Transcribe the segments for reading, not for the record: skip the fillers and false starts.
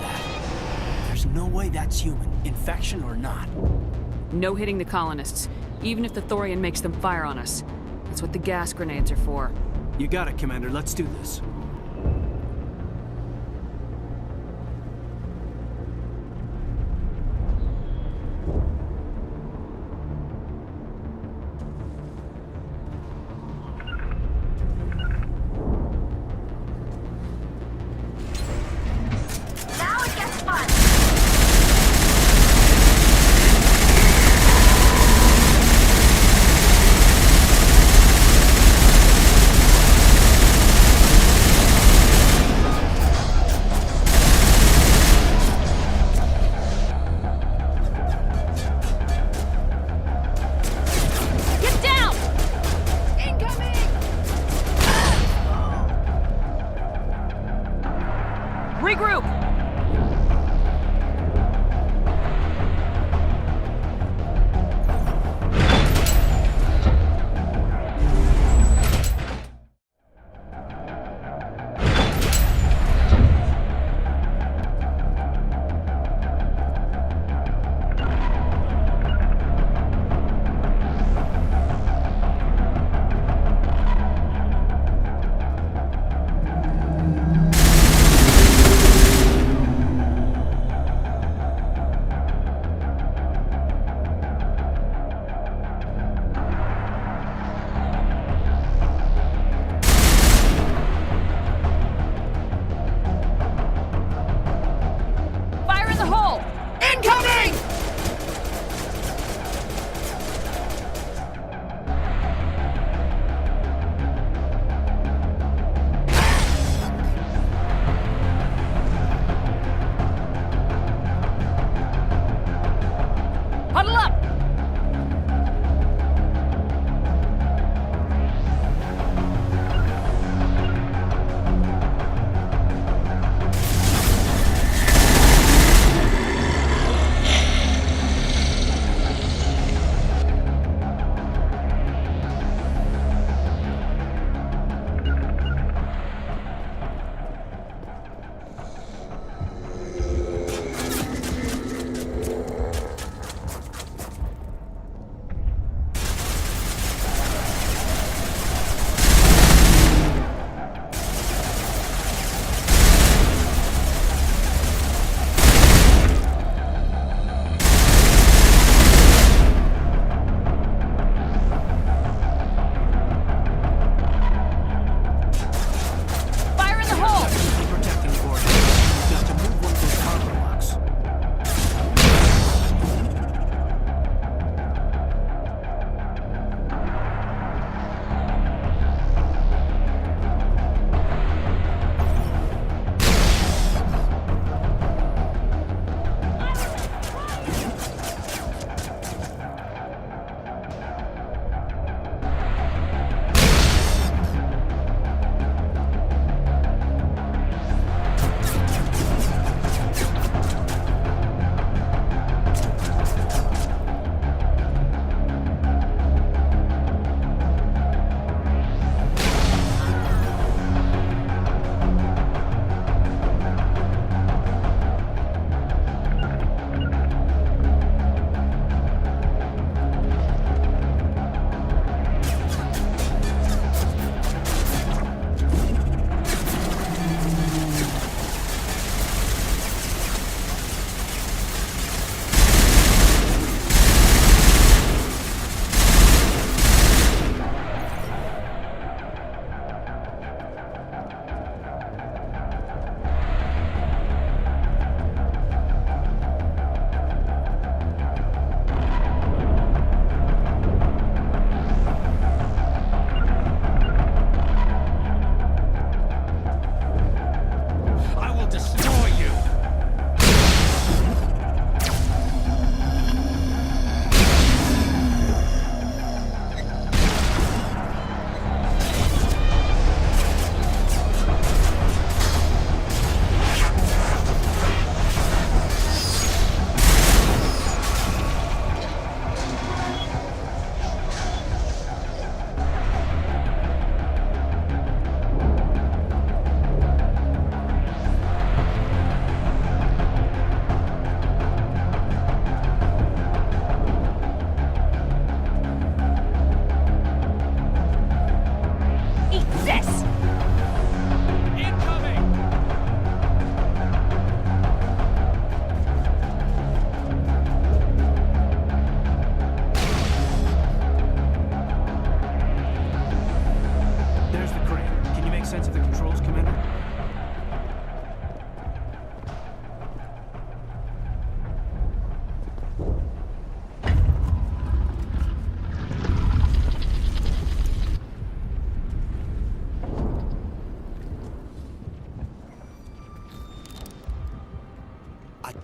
was that? There's no way that's human, infection or not. No hitting the colonists, even if the Thorian makes them fire on us. That's what the gas grenades are for. You got it, Commander. Let's do this. Now it gets fun! Get down! Incoming! Regroup!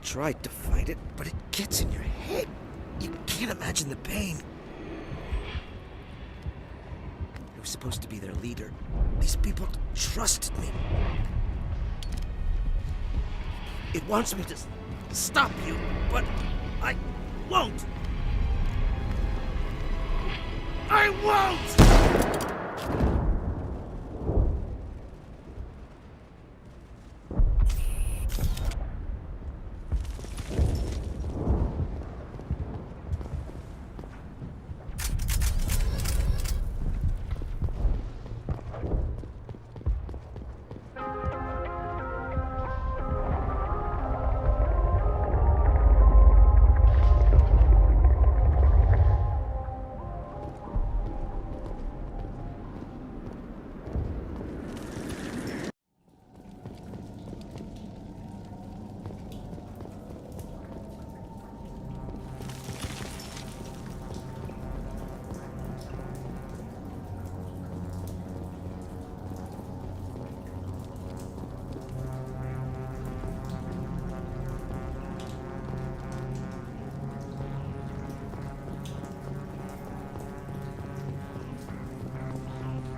tried to fight it, but it gets in your head. You can't imagine the pain. I was supposed to be their leader. These people trusted me. It wants me to stop you, but I won't. I won't!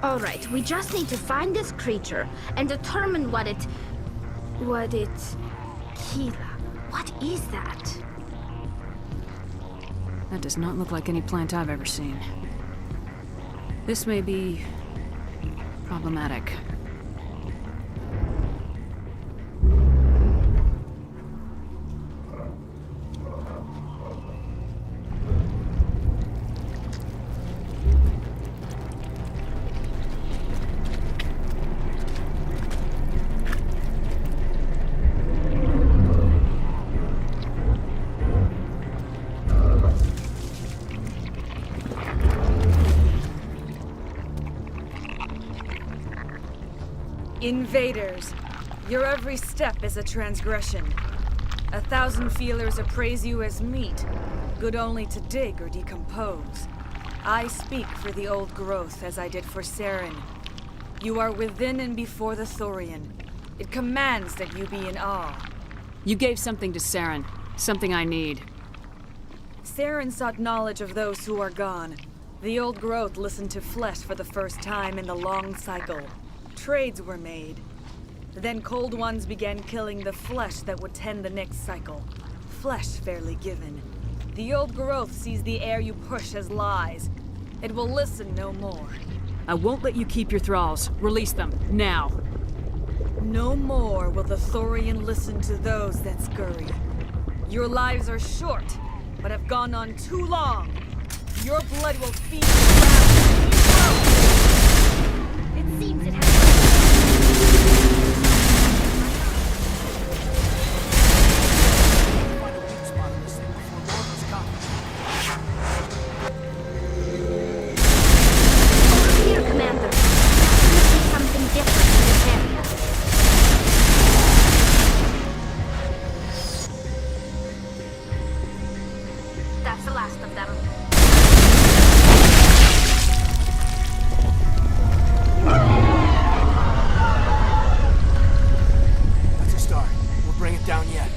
Alright, we just need to find this creature and determine what it... Kila. What is that? That does not look like any plant I've ever seen. This may be... problematic. Invaders, your every step is a transgression. 1,000 feelers appraise you as meat, good only to dig or decompose. I speak for the old growth as I did for Saren. You are within and before the Thorian. It commands that you be in awe. You gave something to Saren. Something I need. Saren sought knowledge of those who are gone. The old growth listened to flesh for the first time in the long cycle. Trades were made. Then cold ones began killing the flesh that would tend the next cycle. Flesh fairly given. The old growth sees the air you push as lies. It will listen no more. I won't let you keep your thralls. Release them, now. No more will the Thorian listen to those that scurry. Your lives are short, but have gone on too long. Your blood will feed the ground. It seems it has... Find a weak spot on this thing before more of us come. Over here, Commander. There must be something different in this area. That's the last of them. That's a start. We'll bring it down yet.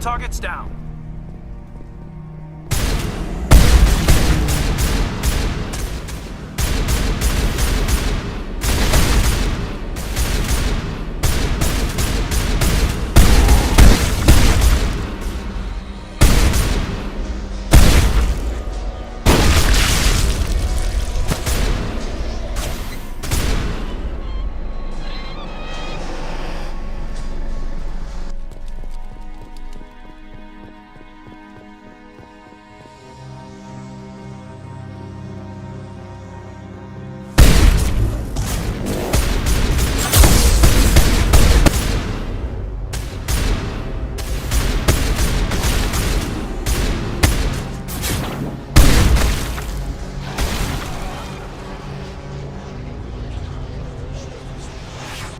targets down.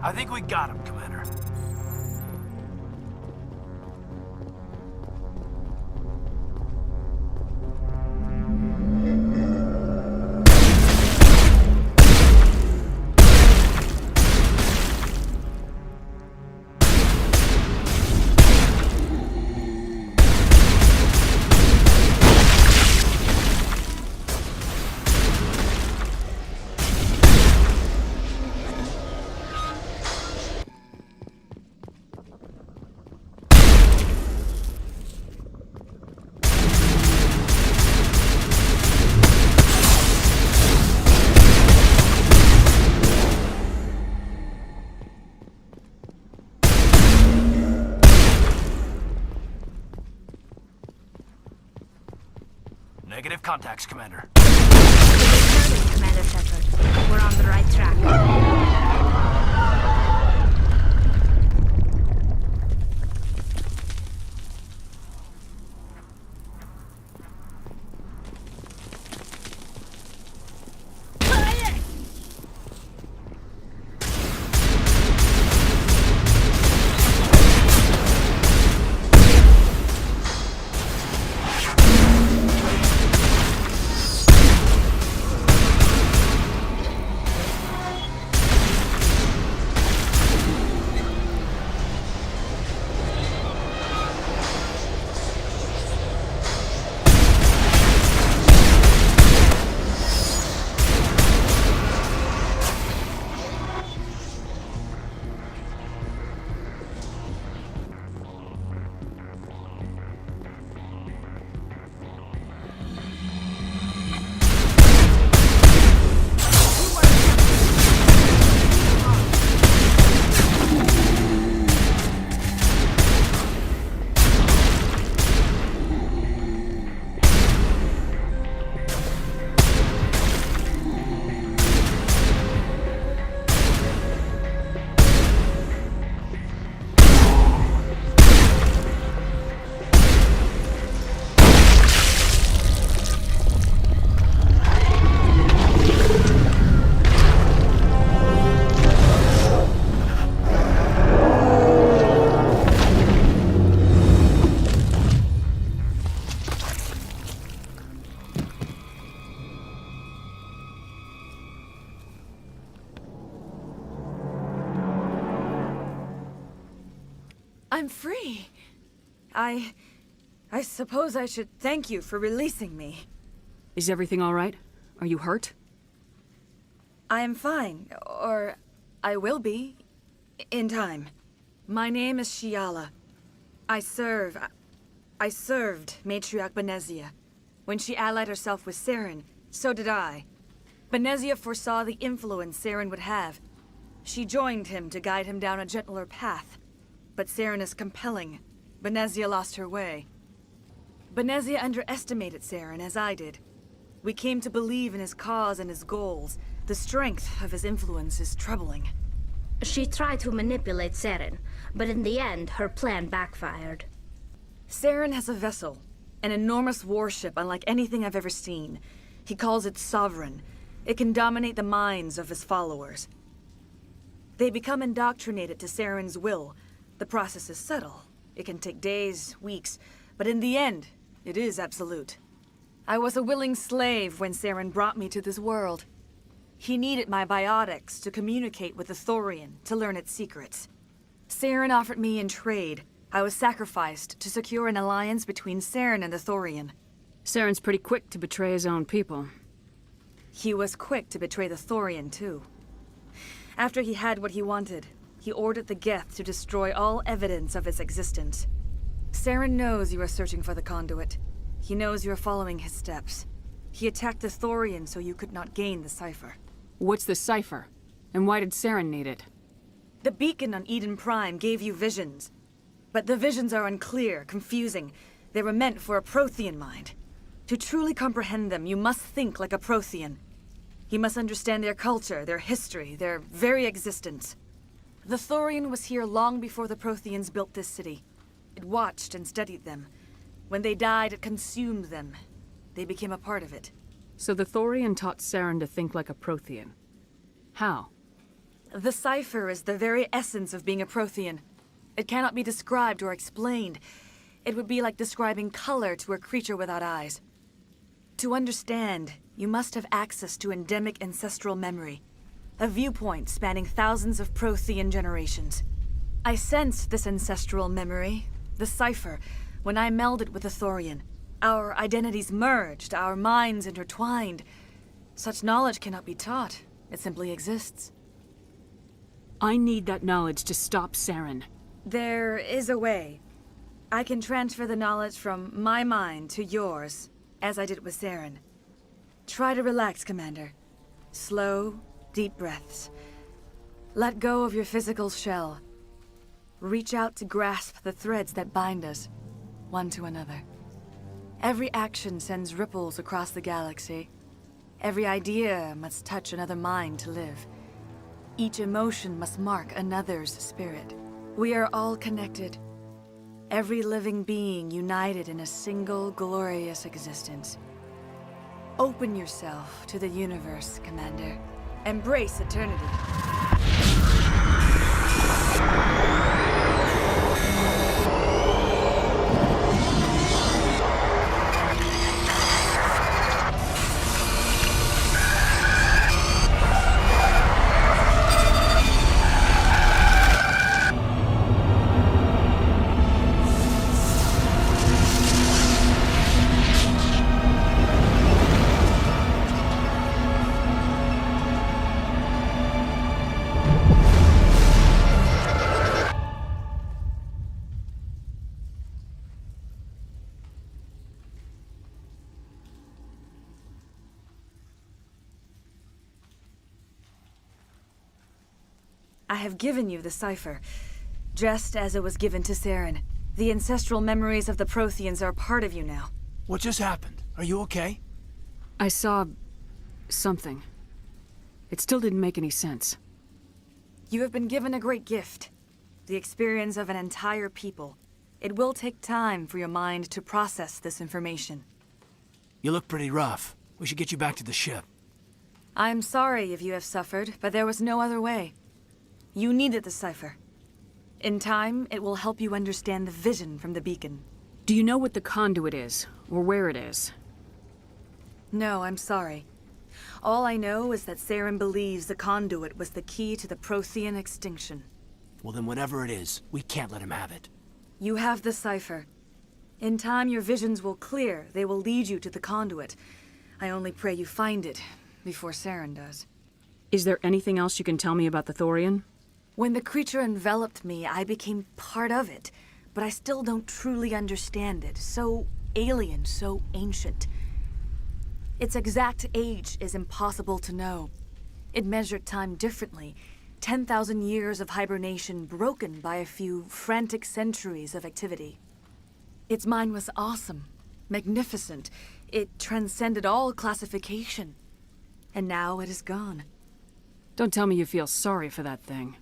I think we got him, Commander. Negative contacts, Commander. Commander Shepard. We're on the right track. I'm free. I suppose I should thank you for releasing me. Is everything all right? Are you hurt? I am fine, or I will be, in time. My name is Shiala. I served Matriarch Benezia. When she allied herself with Saren, so did I. Benezia foresaw the influence Saren would have. She joined him to guide him down a gentler path. But Saren is compelling. Benezia lost her way. Benezia underestimated Saren, as I did. We came to believe in his cause and his goals. The strength of his influence is troubling. She tried to manipulate Saren, but in the end, her plan backfired. Saren has a vessel, an enormous warship unlike anything I've ever seen. He calls it Sovereign. It can dominate the minds of his followers. They become indoctrinated to Saren's will. The process is subtle. It can take days, weeks, but in the end, it is absolute. I was a willing slave when Saren brought me to this world. He needed my biotics to communicate with the Thorian, to learn its secrets. Saren offered me in trade I was sacrificed to secure an alliance between Saren and the Thorian. Saren's pretty quick to betray his own people. He was quick to betray the Thorian, too. After he had what he wanted, he ordered the Geth to destroy all evidence of its existence. Saren knows you are searching for the conduit. He knows you are following his steps. He attacked the Thorian so you could not gain the cipher. What's the cipher? And why did Saren need it? The beacon on Eden Prime gave you visions. But the visions are unclear, confusing. They were meant for a Prothean mind. To truly comprehend them, you must think like a Prothean. You must understand their culture, their history, their very existence. The Thorian was here long before the Protheans built this city. It watched and studied them. When they died, it consumed them. They became a part of it. So the Thorian taught Saren to think like a Prothean. How? The cipher is the very essence of being a Prothean. It cannot be described or explained. It would be like describing color to a creature without eyes. To understand, you must have access to endemic ancestral memory, a viewpoint spanning thousands of Prothean generations. I sensed this ancestral memory, the cipher, when I melded with the Thorian. Our identities merged, our minds intertwined. Such knowledge cannot be taught. It simply exists. I need that knowledge to stop Saren. There is a way. I can transfer the knowledge from my mind to yours, as I did with Saren. Try to relax, Commander. Slow, deep breaths. Let go of your physical shell. Reach out to grasp the threads that bind us, one to another. Every action sends ripples across the galaxy. Every idea must touch another mind to live. Each emotion must mark another's spirit. We are all connected. Every living being united in a single glorious existence. Open yourself to the universe, Commander. Embrace eternity. I have given you the cipher, just as it was given to Saren. The ancestral memories of the Protheans are a part of you now. What just happened? Are you okay? I saw... something. It still didn't make any sense. You have been given a great gift. The experience of an entire people. It will take time for your mind to process this information. You look pretty rough. We should get you back to the ship. I'm sorry if you have suffered, but there was no other way. You needed the cipher. In time, it will help you understand the vision from the beacon. Do you know what the conduit is, or where it is? No, I'm sorry. All I know is that Saren believes the conduit was the key to the Prothean extinction. Well then whatever it is, we can't let him have it. You have the cipher. In time, your visions will clear. They will lead you to the conduit. I only pray you find it before Saren does. Is there anything else you can tell me about the Thorian? When the creature enveloped me, I became part of it, but I still don't truly understand it. So alien, so ancient. Its exact age is impossible to know. It measured time differently. 10,000 years of hibernation broken by a few frantic centuries of activity. Its mind was awesome, magnificent. It transcended all classification. And now it is gone. Don't tell me you feel sorry for that thing.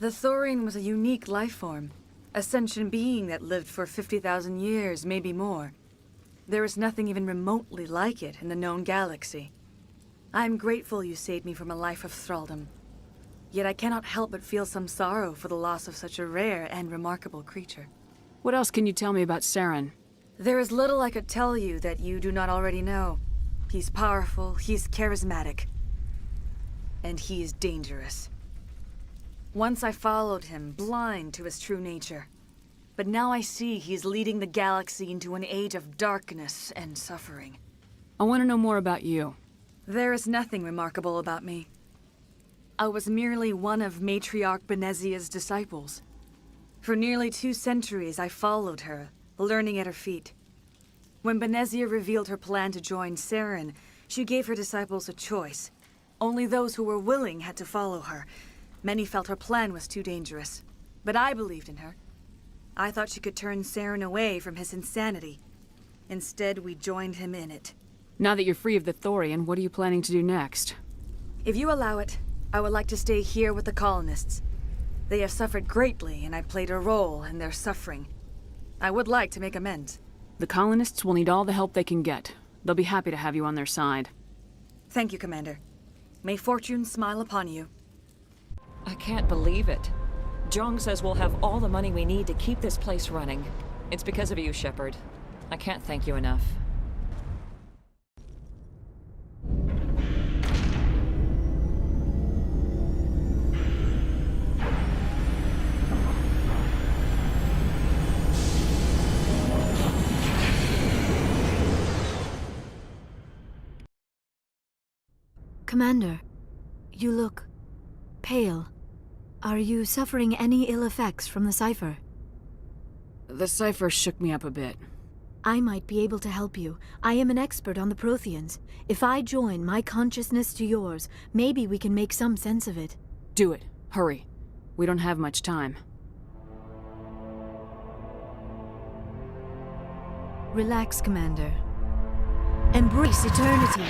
The Thorian was a unique life form. A sentient being that lived for 50,000 years, maybe more. There is nothing even remotely like it in the known galaxy. I'm grateful you saved me from a life of thraldom. Yet I cannot help but feel some sorrow for the loss of such a rare and remarkable creature. What else can you tell me about Saren? There is little I could tell you that you do not already know. He's powerful, he's charismatic. And he is dangerous. Once I followed him, blind to his true nature. But now I see he's leading the galaxy into an age of darkness and suffering. I want to know more about you. There is nothing remarkable about me. I was merely one of Matriarch Benezia's disciples. For nearly 2 centuries, I followed her, learning at her feet. When Benezia revealed her plan to join Saren, she gave her disciples a choice. Only those who were willing had to follow her. Many felt her plan was too dangerous, but I believed in her. I thought she could turn Saren away from his insanity. Instead, we joined him in it. Now that you're free of the Thorian, what are you planning to do next? If you allow it, I would like to stay here with the colonists. They have suffered greatly, and I played a role in their suffering. I would like to make amends. The colonists will need all the help they can get. They'll be happy to have you on their side. Thank you, Commander. May fortune smile upon you. I can't believe it. Jong says we'll have all the money we need to keep this place running. It's because of you, Shepard. I can't thank you enough. Commander, you look pale. Are you suffering any ill effects from the cipher? The cipher shook me up a bit. I might be able to help you. I am an expert on the Protheans. If I join my consciousness to yours, maybe we can make some sense of it. Do it. Hurry. We don't have much time. Relax, Commander. Embrace eternity.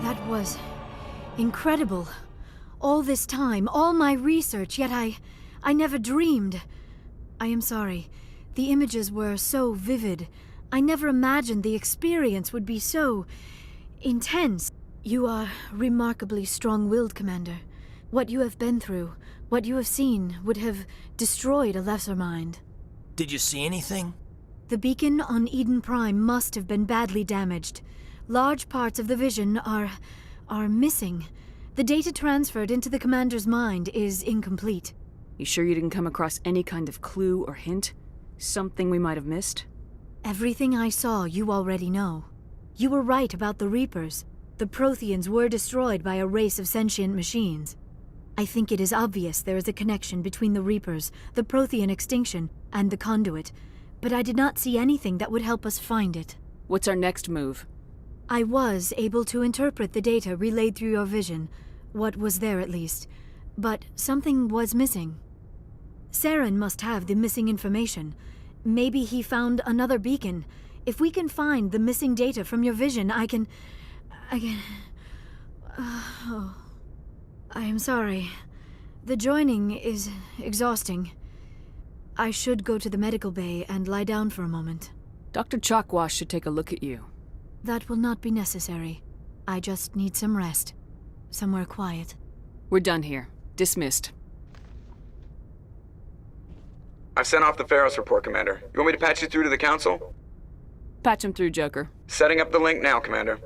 That was incredible. All this time, all my research, yet I never dreamed. I am sorry. The images were so vivid. I never imagined the experience would be so intense. You are remarkably strong-willed, Commander. What you have been through, what you have seen, would have destroyed a lesser mind. Did you see anything? The beacon on Eden Prime must have been badly damaged. Large parts of the vision are missing. The data transferred into the Commander's mind is incomplete. You sure you didn't come across any kind of clue or hint? Something we might have missed? Everything I saw you already know. You were right about the Reapers. The Protheans were destroyed by a race of sentient machines. I think it is obvious there is a connection between the Reapers, the Prothean extinction, and the Conduit, but I did not see anything that would help us find it. What's our next move? I was able to interpret the data relayed through your vision, what was there at least, but something was missing. Saren must have the missing information. Maybe he found another beacon. If we can find the missing data from your vision, I can... Oh. I am sorry. The joining is exhausting. I should go to the medical bay and lie down for a moment. Dr. Chalkwash should take a look at you. That will not be necessary. I just need some rest. Somewhere quiet. We're done here. Dismissed. I've sent off the Pharos report, Commander. You want me to patch you through to the Council? Patch him through, Joker. Setting up the link now, Commander.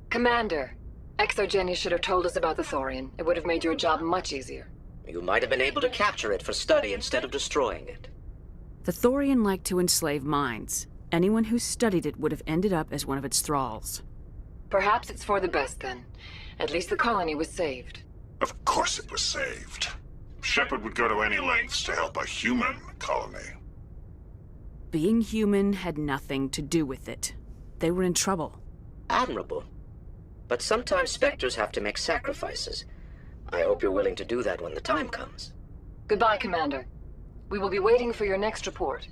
Commander, Exogeny should have told us about the Thorian. It would have made your job much easier. You might have been able to capture it for study instead of destroying it. The Thorian liked to enslave minds. Anyone who studied it would have ended up as one of its thralls. Perhaps it's for the best, then. At least the colony was saved. Of course it was saved. Shepard would go to any lengths to help a human colony. Being human had nothing to do with it. They were in trouble. Admirable. But sometimes Spectres have to make sacrifices. I hope you're willing to do that when the time comes. Goodbye, Commander. We will be waiting for your next report.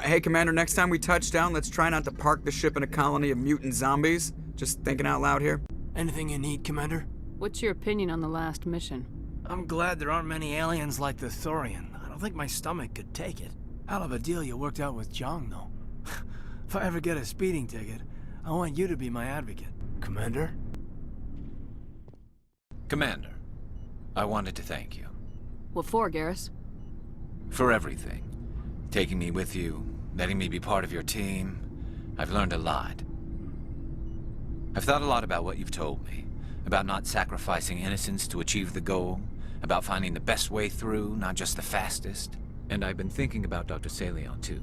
Hey, Commander, next time we touch down, let's try not to park the ship in a colony of mutant zombies. Just thinking out loud here. Anything you need, Commander? What's your opinion on the last mission? I'm glad there aren't many aliens like the Thorian. I don't think my stomach could take it. Hell of a deal you worked out with Jong, though. If I ever get a speeding ticket, I want you to be my advocate. Commander? Commander, I wanted to thank you. What for, Garrus? For everything. Taking me with you, letting me be part of your team. I've learned a lot. I've thought a lot about what you've told me. About not sacrificing innocence to achieve the goal. About finding the best way through, not just the fastest. And I've been thinking about Dr. Saleon, too.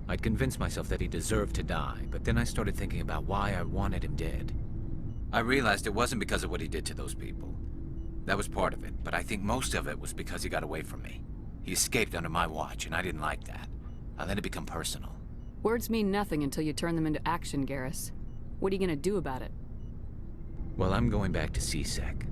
I'd convinced myself that he deserved to die, but then I started thinking about why I wanted him dead. I realized it wasn't because of what he did to those people. That was part of it, but I think most of it was because he got away from me. He escaped under my watch, and I didn't like that. I let it become personal. Words mean nothing until you turn them into action, Garrus. What are you gonna do about it? Well, I'm going back to C-Sec.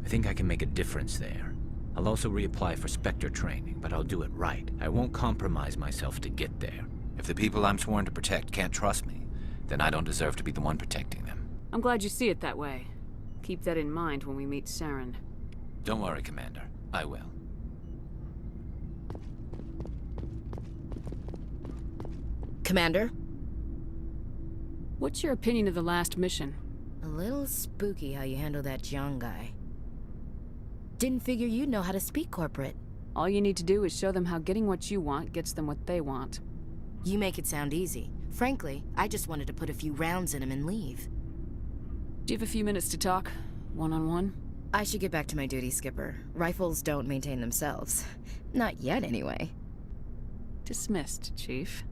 I think I can make a difference there. I'll also reapply for Spectre training, but I'll do it right. I won't compromise myself to get there. If the people I'm sworn to protect can't trust me, then I don't deserve to be the one protecting them. I'm glad you see it that way. Keep that in mind when we meet Saren. Don't worry, Commander. I will. Commander? What's your opinion of the last mission? A little spooky how you handle that Jiang guy. Didn't figure you'd know how to speak corporate. All you need to do is show them how getting what you want gets them what they want. You make it sound easy. Frankly, I just wanted to put a few rounds in him and leave. Do you have a few minutes to talk? One-on-one? I should get back to my duty, Skipper. Rifles don't maintain themselves. Not yet, anyway. Dismissed, Chief.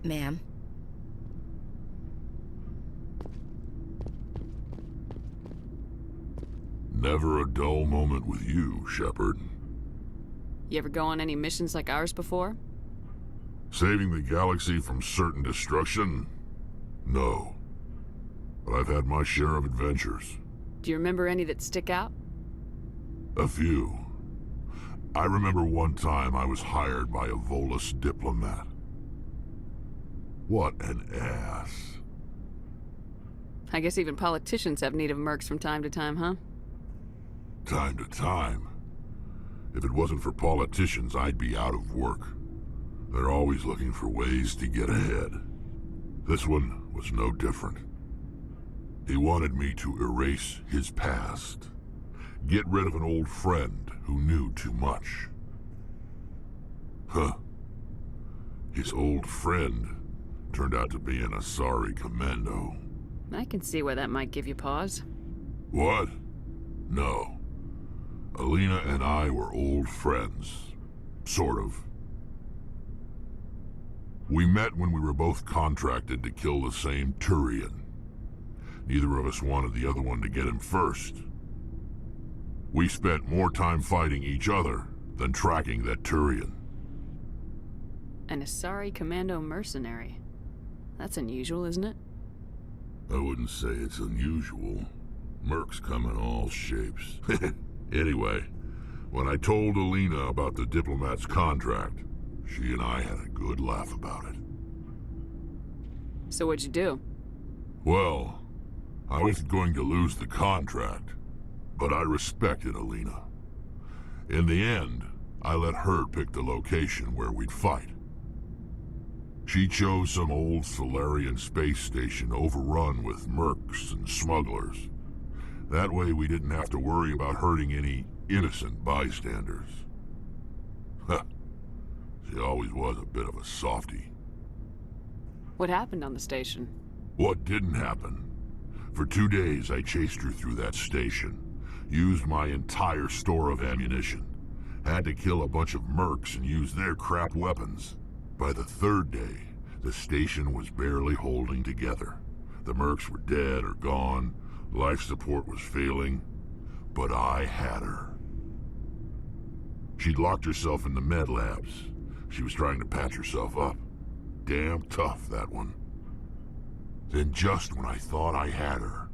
Ma'am. Never a dull moment with you, Shepard. You ever go on any missions like ours before? Saving the galaxy from certain destruction? No. But I've had my share of adventures. Do you remember any that stick out? A few. I remember one time I was hired by a Volus diplomat. What an ass. I guess even politicians have need of mercs from time to time, huh? Time to time. If it wasn't for politicians, I'd be out of work. They're always looking for ways to get ahead. This one was no different. He wanted me to erase his past. Get rid of an old friend who knew too much. Huh. His old friend turned out to be an Asari commando. I can see why that might give you pause. What? No. Alina and I were old friends. Sort of. We met when we were both contracted to kill the same Thorian. Neither of us wanted the other one to get him first. We spent more time fighting each other than tracking that Thorian. An Asari commando mercenary. That's unusual, isn't it? I wouldn't say it's unusual. Mercs come in all shapes. Anyway, when I told Alina about the diplomat's contract, she and I had a good laugh about it. So what'd you do? Well, I wasn't going to lose the contract, but I respected Alina. In the end, I let her pick the location where we'd fight. She chose some old Solarian space station overrun with mercs and smugglers. That way we didn't have to worry about hurting any innocent bystanders. Huh. She always was a bit of a softie. What happened on the station? What didn't happen? For 2 days I chased her through that station, used my entire store of ammunition, had to kill a bunch of mercs and use their crap weapons. By the 3rd day, the station was barely holding together. The mercs were dead or gone, life support was failing, but I had her. She'd locked herself in the med labs. She was trying to patch herself up. Damn tough, that one. Then just when I thought I had her,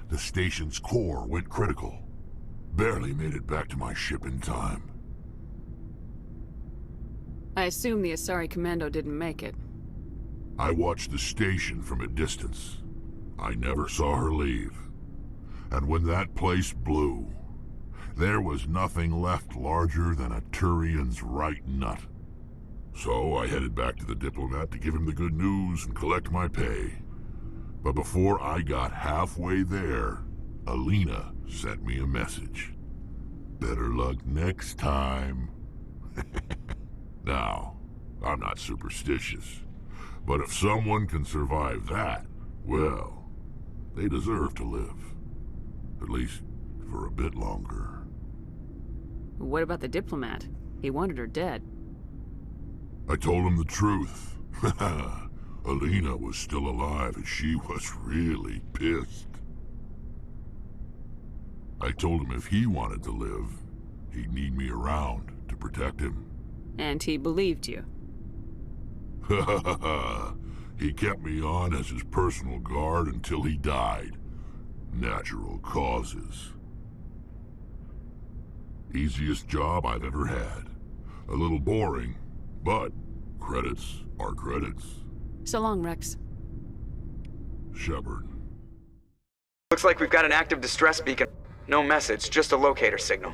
the station's core went critical. Barely made it back to my ship in time. I assume the Asari commando didn't make it. I watched the station from a distance. I never saw her leave. And when that place blew, there was nothing left larger than a Thorian's right nut. So I headed back to the diplomat to give him the good news and collect my pay. But before I got halfway there, Alina sent me a message. Better luck next time. Now, I'm not superstitious, but if someone can survive that, well, they deserve to live. At least for a bit longer. What about the diplomat? He wanted her dead. I told him the truth. Alina was still alive and she was really pissed. I told him if he wanted to live, he'd need me around to protect him. And he believed you. He kept me on as his personal guard until he died. Natural causes. Easiest job I've ever had. A little boring, but credits are credits. So long, Rex. Shepard. Looks like we've got an active distress beacon. No message, just a locator signal.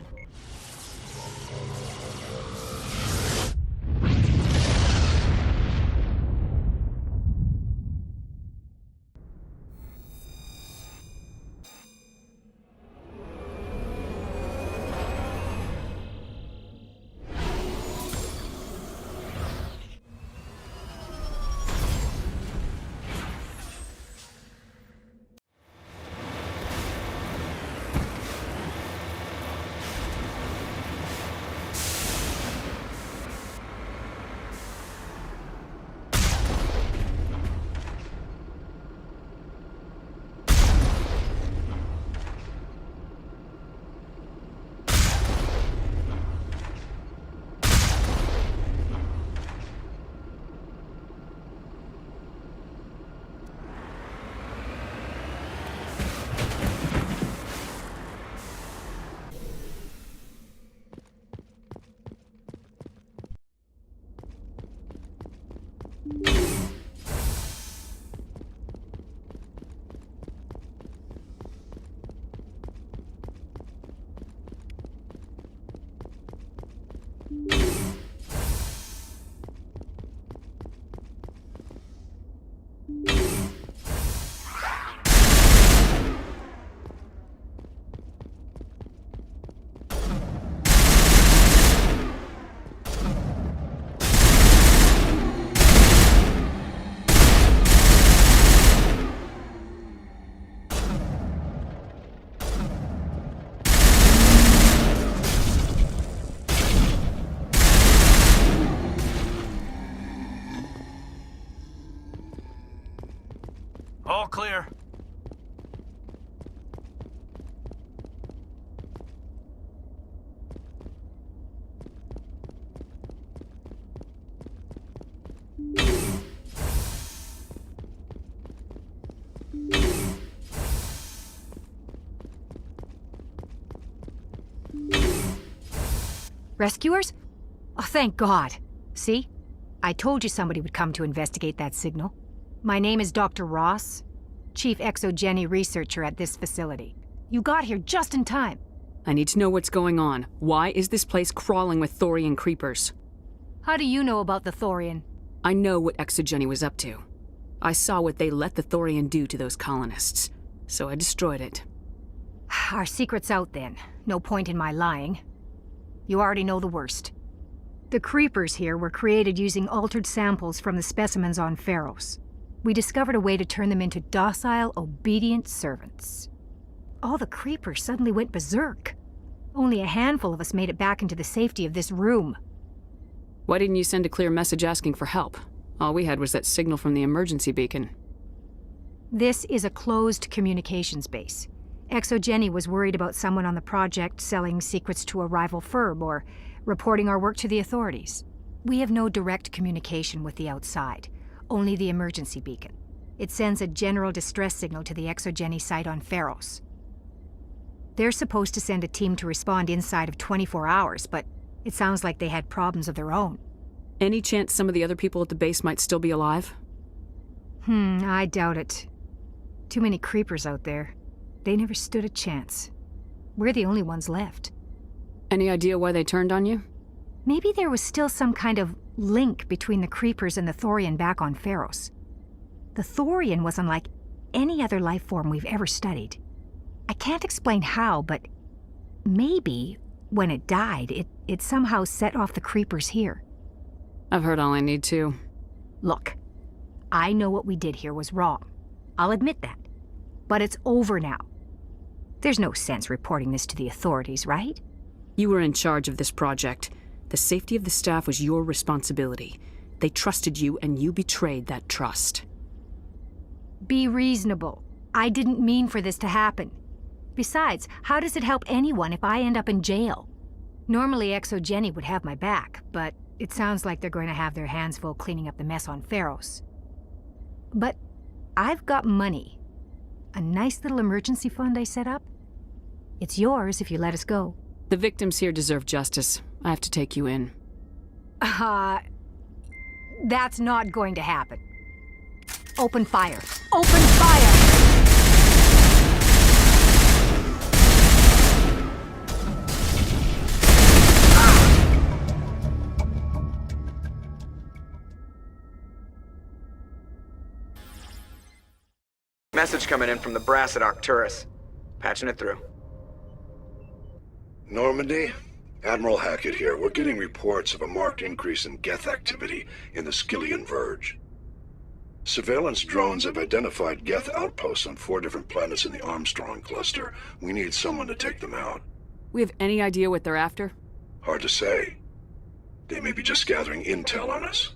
All clear. Rescuers? Oh, thank God. See? I told you somebody would come to investigate that signal. My name is Dr. Ross, Chief Exogeny Researcher at this facility. You got here just in time. I need to know what's going on. Why is this place crawling with Thorian creepers? How do you know about the Thorian? I know what Exogeny was up to. I saw what they let the Thorian do to those colonists, so I destroyed it. Our secret's out then. No point in my lying. You already know the worst. The creepers here were created using altered samples from the specimens on Pharos. We discovered a way to turn them into docile, obedient servants. All the creepers suddenly went berserk. Only a handful of us made it back into the safety of this room. Why didn't you send a clear message asking for help? All we had was that signal from the emergency beacon. This is a closed communications base. Exogeny was worried about someone on the project selling secrets to a rival firm or reporting our work to the authorities. We have no direct communication with the outside, only the emergency beacon. It sends a general distress signal to the Exogeny site on Pharos. They're supposed to send a team to respond inside of 24 hours, but it sounds like they had problems of their own. Any chance some of the other people at the base might still be alive? I doubt it. Too many creepers out there. They never stood a chance. We're the only ones left. Any idea why they turned on you? Maybe there was still some kind of link between the creepers and the Thorian back on Pharos. The Thorian was unlike any other life form we've ever studied. I can't explain how, but maybe when it died, it somehow set off the creepers here. I've heard all I need to. Look, I know what we did here was wrong. I'll admit that. But it's over now. There's no sense reporting this to the authorities, right? You were in charge of this project. The safety of the staff was your responsibility. They trusted you, and you betrayed that trust. Be reasonable. I didn't mean for this to happen. Besides, how does it help anyone if I end up in jail? Normally, Exogeny would have my back, but it sounds like they're going to have their hands full cleaning up the mess on Pharos. But I've got money. A nice little emergency fund I set up. It's yours if you let us go. The victims here deserve justice. I have to take you in. That's not going to happen. Open fire. Open fire! Message coming in from the brass at Arcturus. Patching it through. Normandy? Admiral Hackett here. We're getting reports of a marked increase in Geth activity in the Skyllian Verge. Surveillance drones have identified Geth outposts on 4 different planets in the Armstrong cluster. We need someone to take them out. We have any idea what they're after? Hard to say. They may be just gathering intel on us.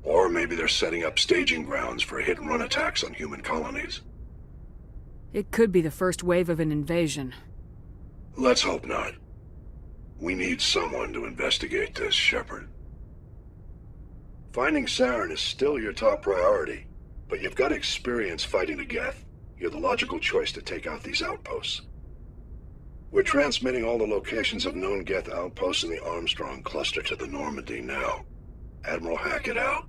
Or maybe they're setting up staging grounds for hit-and-run attacks on human colonies. It could be the first wave of an invasion. Let's hope not. We need someone to investigate this, Shepard. Finding Saren is still your top priority, but you've got experience fighting the Geth. You're the logical choice to take out these outposts. We're transmitting all the locations of known Geth outposts in the Armstrong cluster to the Normandy now. Admiral Hackett out.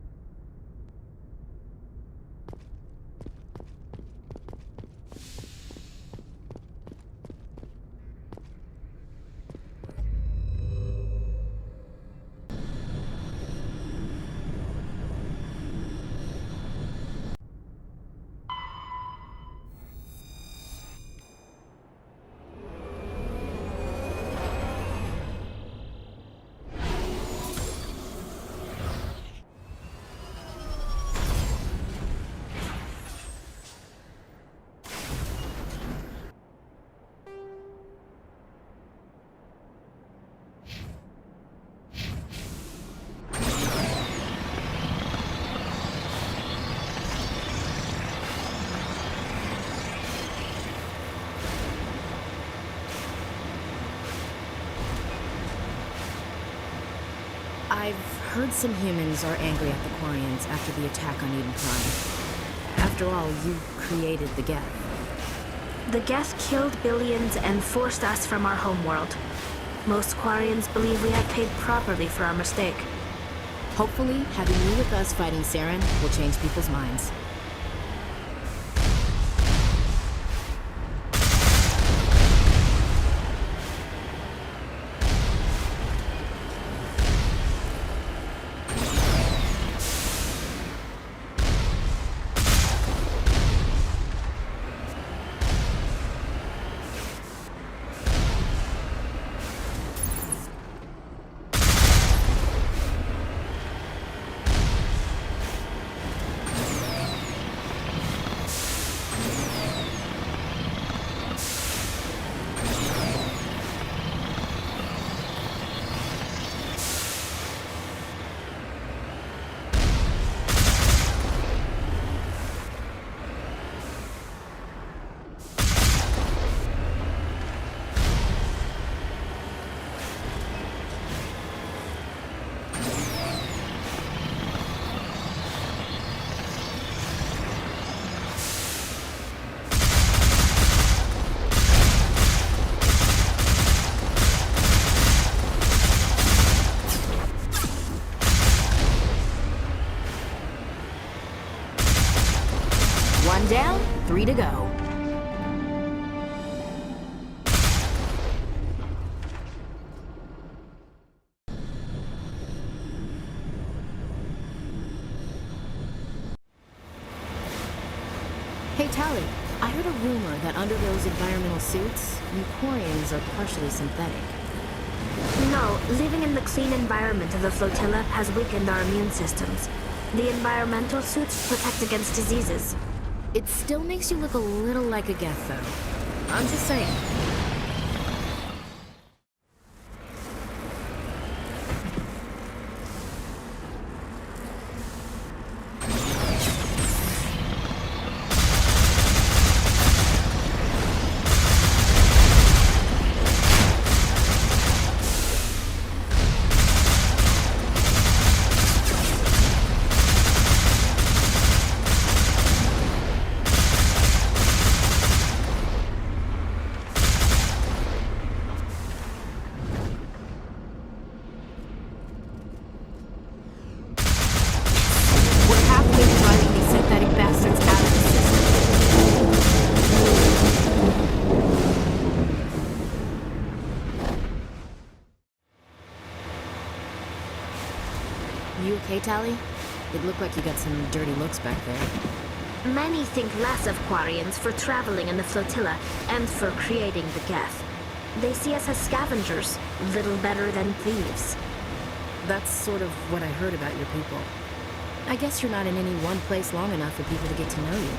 I've heard some humans are angry at the Quarians after the attack on Eden Prime. After all, you created the Geth. The Geth killed billions and forced us from our homeworld. Most Quarians believe we have paid properly for our mistake. Hopefully, having you with us fighting Saren will change people's minds. One down, 3 to go. Hey, Tali, I heard a rumor that under those environmental suits, you Quarians are partially synthetic. No, living in the clean environment of the flotilla has weakened our immune systems. The environmental suits protect against diseases. It still makes you look a little like a Geth, though. I'm just saying. You okay, Tally? It looked like you got some dirty looks back there. Many think less of Quarians for traveling in the flotilla and for creating the Geth. They see us as scavengers, little better than thieves. That's sort of what I heard about your people. I guess you're not in any one place long enough for people to get to know you.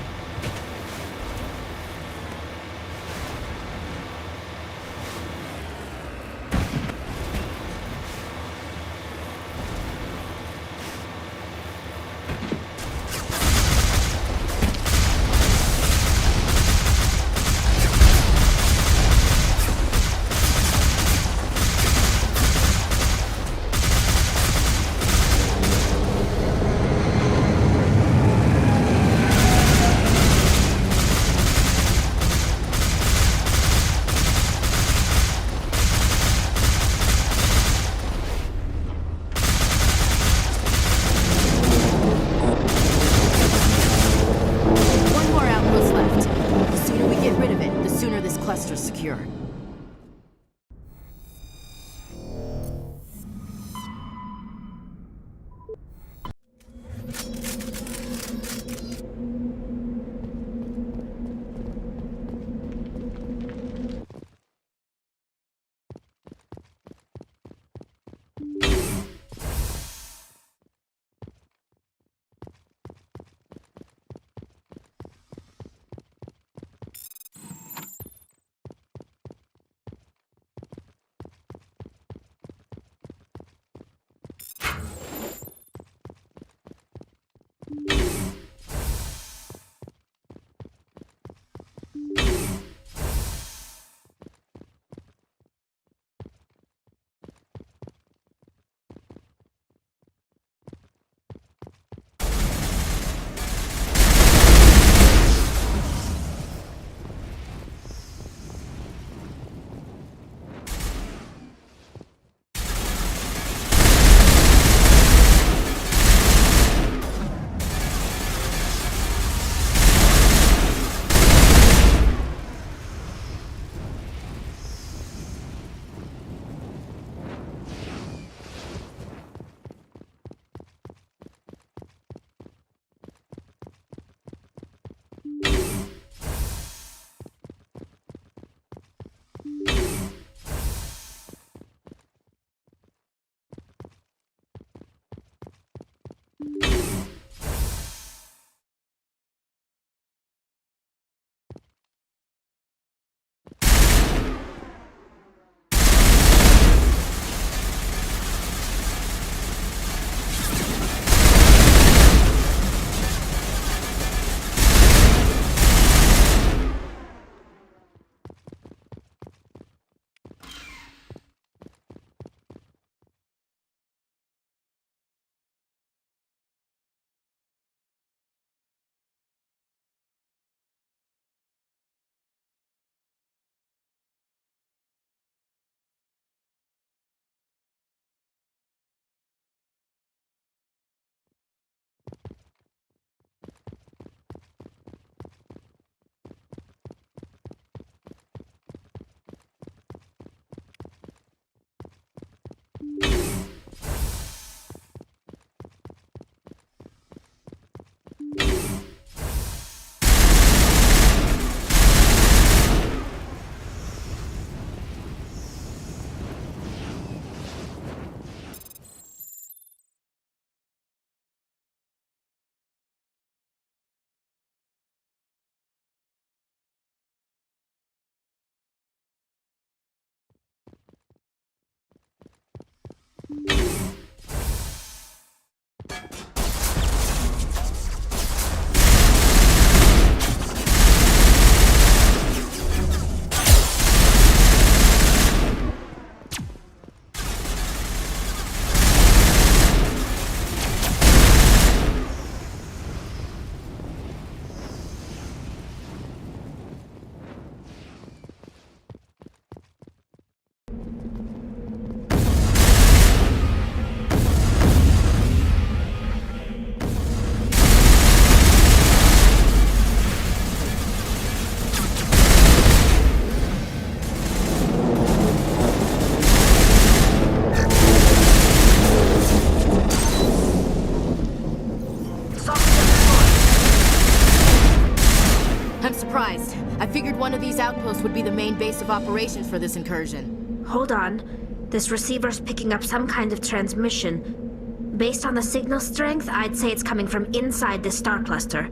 surprised. I figured one of these outposts would be the main base of operations for this incursion. Hold on. This receiver's picking up some kind of transmission. Based on the signal strength, I'd say it's coming from inside this star cluster.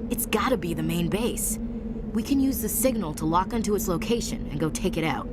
It's gotta be the main base. We can use the signal to lock onto its location and go take it out.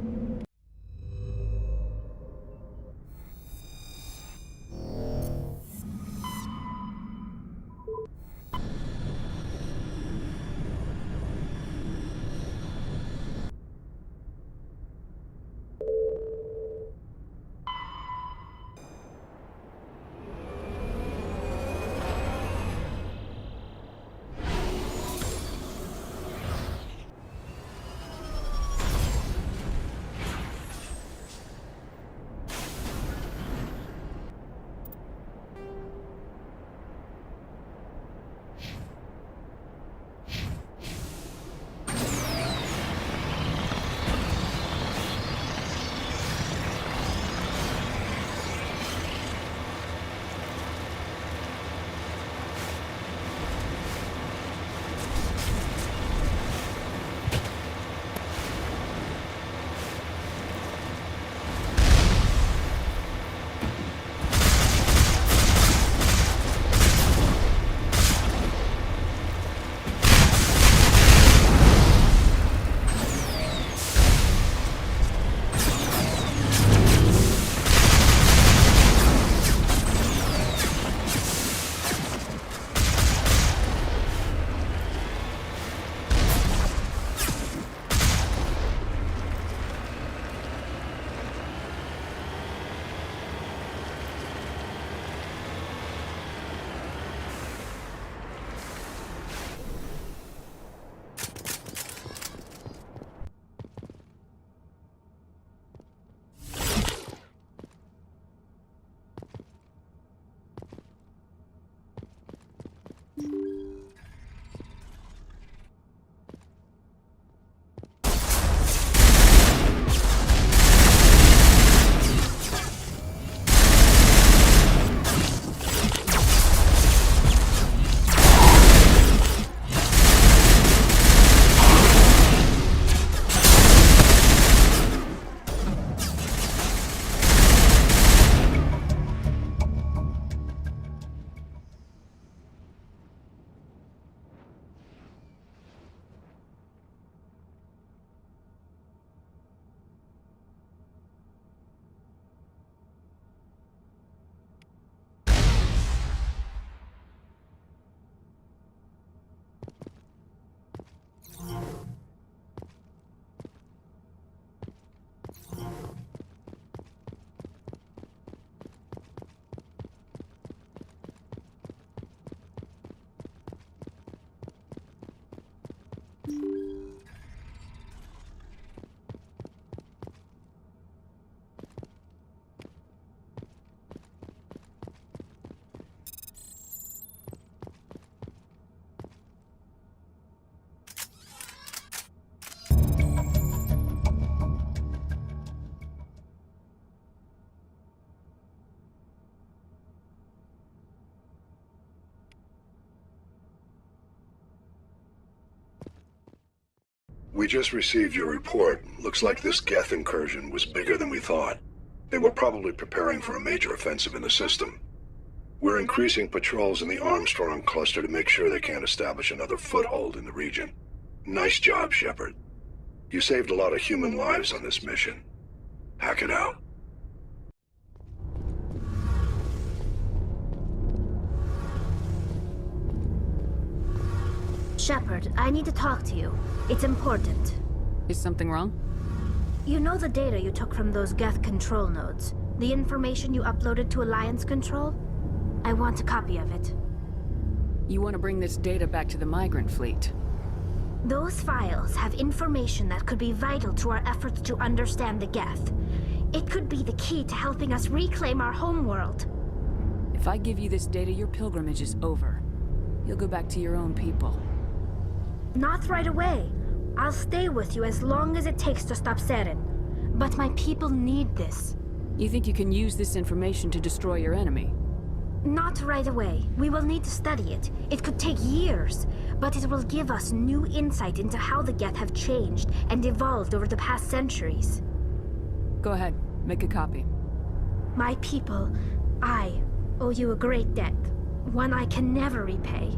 We just received your report. Looks like this Geth incursion was bigger than we thought. They were probably preparing for a major offensive in the system. We're increasing patrols in the Armstrong cluster to make sure they can't establish another foothold in the region. Nice job, Shepard. You saved a lot of human lives on this mission. Hack it out. Shepard, I need to talk to you. It's important. Is something wrong? You know the data you took from those Geth control nodes? The information you uploaded to Alliance Control? I want a copy of it. You want to bring this data back to the migrant fleet? Those files have information that could be vital to our efforts to understand the Geth. It could be the key to helping us reclaim our homeworld. If I give you this data, your pilgrimage is over. You'll go back to your own people. Not right away. I'll stay with you as long as it takes to stop Seren. But my people need this. You think you can use this information to destroy your enemy? Not right away. We will need to study it. It could take years. but it will give us new insight into how the Geth have changed and evolved over the past centuries. Go ahead, make a copy. My people, I owe you a great debt, one I can never repay.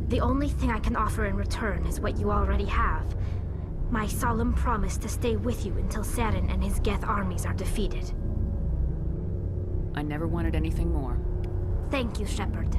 The only thing I can offer in return is what you already have. My solemn promise to stay with you until Saren and his Geth armies are defeated. I never wanted anything more. Thank you, Shepard.